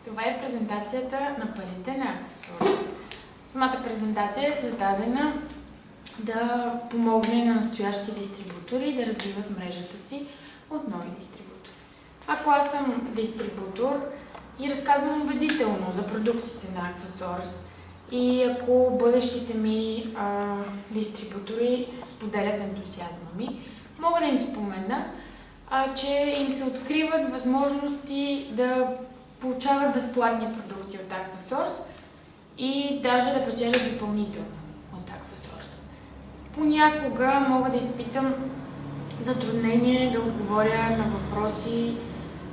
Това е презентацията на парите на Аквасорс. Самата презентация е създадена да помогне на настоящи дистрибутори да развиват мрежата си от нови дистрибутори. Ако аз съм дистрибутор и разказвам убедително за продуктите на Аквасорс и ако бъдещите ми дистрибутори споделят ентусиазма ми, мога да им спомена, че им се откриват възможности да получават безплатни продукти от Аквасорс и даже да печелят допълнително от Аквасорс. Понякога мога да изпитам затруднение да отговоря на въпроси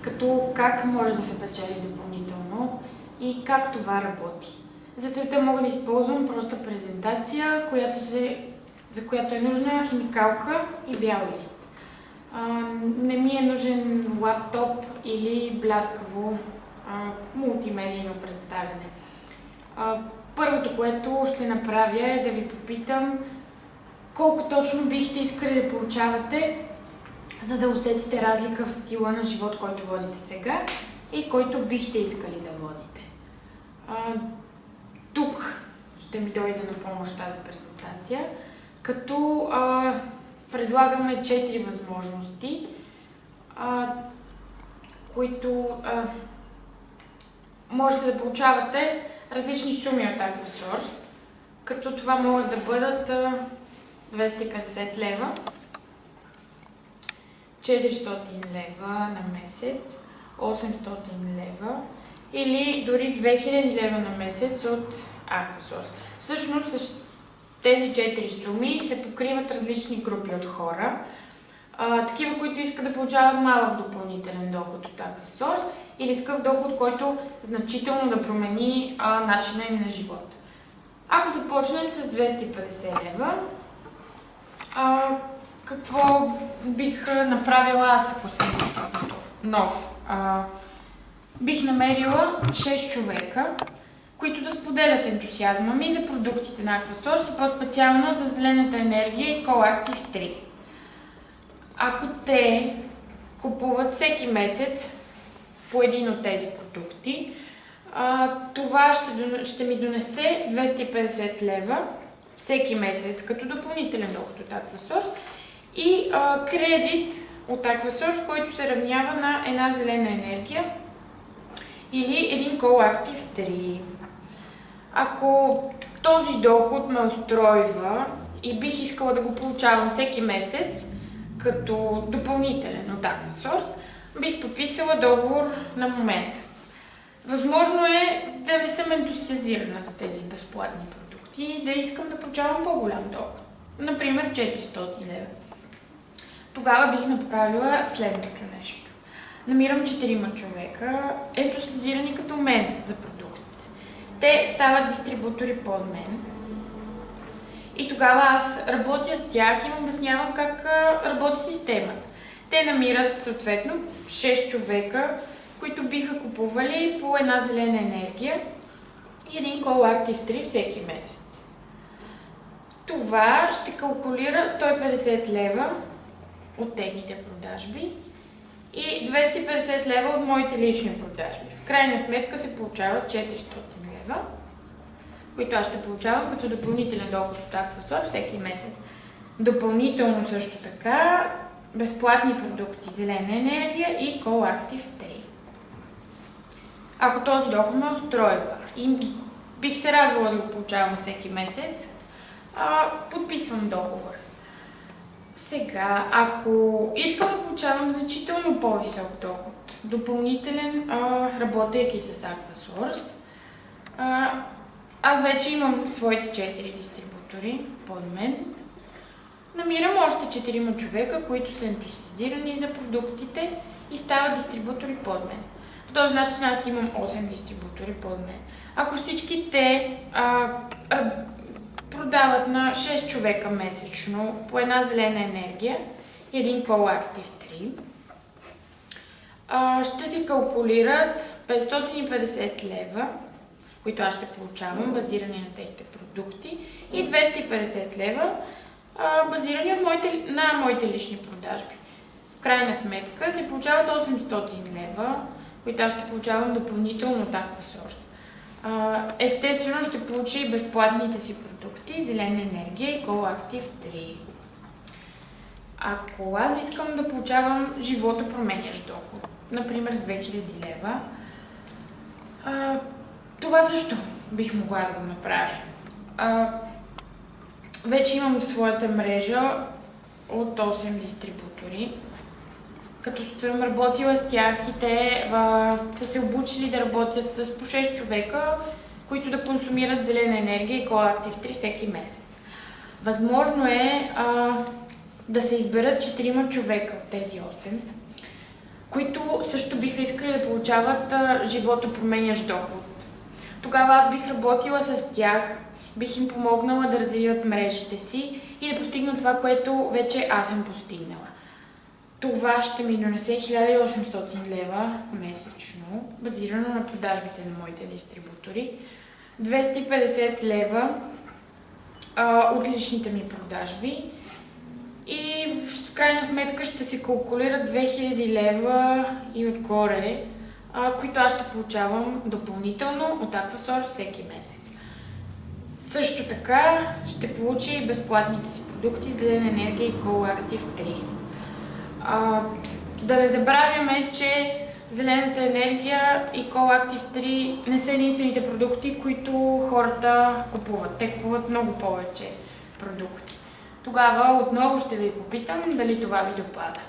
като как може да се печели допълнително и как това работи. За целта мога да използвам проста презентация, за която е нужна химикалка и бял лист. Не ми е нужен лаптоп или бляскаво мултимедийно представяне. Първото, което ще направя е да ви попитам колко точно бихте искали да получавате, за да усетите разлика в стила на живот, който водите сега и който бихте искали да водите. Тук ще ми дойде на помощ тази презентация, като предлагаме 4 възможности, които можете да получавате различни суми от Аквасорс, като това могат да бъдат 250 лева, 400 лева на месец, 800 лева или дори 2000 лева на месец от Аквасорс. Всъщност с тези 4 суми се покриват различни групи от хора. Такива, които искат да получават малък допълнителен доход от Аквасорс или такъв доход, който значително да промени начина им на живот. Ако започнем с 250 лева, какво бих направила аз, ако съм нов? Бих намерила 6 човека, които да споделят ентусиазма ми за продуктите на Аквасорс и по-специално за зелената енергия и Coactive 3. Ако те купуват всеки месец по един от тези продукти, това ще ми донесе 250 лева всеки месец като допълнителен доход от Аквасорс и кредит от Аквасорс, който се равнява на една зелена енергия или един Coactive 3. Ако този доход ме устройва и бих искала да го получавам всеки месец като допълнителен от Аквасорс, бих подписала договор на момента. Възможно е да не съм ентусиазирана за тези безплатни продукти и да искам да получавам по-голям доход, например 400 лева. Тогава бих направила следното нещо. Намирам 4 човека, ентусиазирани като мен за продуктите. Те стават дистрибутори под мен и тогава аз работя с тях и им обяснявам как работи системата. Те намират съответно 6 човека, които биха купували по една зелена енергия и един Coactive 3 всеки месец. Това ще калкулира 150 лева от техните продажби и 250 лева от моите лични продажби. В крайна сметка се получават 400 лева, които аз ще получавам като допълнителен доход от Аквасорс всеки месец. Допълнително също така безплатни продукти, зелена енергия и Coactive 3. Ако този доход ме устройва и бих се радвала да го получавам всеки месец, подписвам договор. Сега, ако искам да получавам значително по-висок доход, допълнителен, работейки с Аквасорс, аз вече имам своите 4 дистрибутори под мен. Намирам още 4 човека, които са ентусиазирани за продуктите и стават дистрибутори под мен. По този начин аз имам 8 дистрибутори под мен. Ако всички те продават на 6 човека месечно по една зелена енергия и един Coactive 3, ще си калкулират 550 лева, които аз ще получавам, базирани на техните продукти, и 250 лева, базирани на моите лични продажби. В крайна сметка се получават 800 лева които аз ще получавам допълнително от Aquasource. Естествено ще получа и безплатните си продукти, зелена енергия и Coactive 3. Ако аз искам да получавам животопроменящ доход, например 2000 лева, това също бих могла да го направя. Вече имам своята мрежа от 8 дистрибутори, като съм работила с тях и те са се обучили да работят с по 6 човека, които да консумират зелена енергия и Coactive 3 всеки месец. Възможно е да се изберат 4 човека от тези 8, които също биха искали да получават животопроменящ доход. Тогава аз бих работила с тях, бих им помогнала да развиват мрежите си и да постигнат това, което вече аз съм постигнала. Това ще ми донесе 1800 лева месечно, базирано на продажбите на моите дистрибутори, 250 лева от личните ми продажби и в крайна сметка ще се калкулира 2000 лева и отгоре, които аз ще получавам допълнително от Aquasource всеки месец. Също така ще получа и безплатните си продукти, зелена енергия и Coactive 3. Да не забравяме, че зелената енергия и Coactive 3 не са единствените продукти, които хората купуват. Те купуват много повече продукти. Тогава отново ще ви попитам дали това ви допада.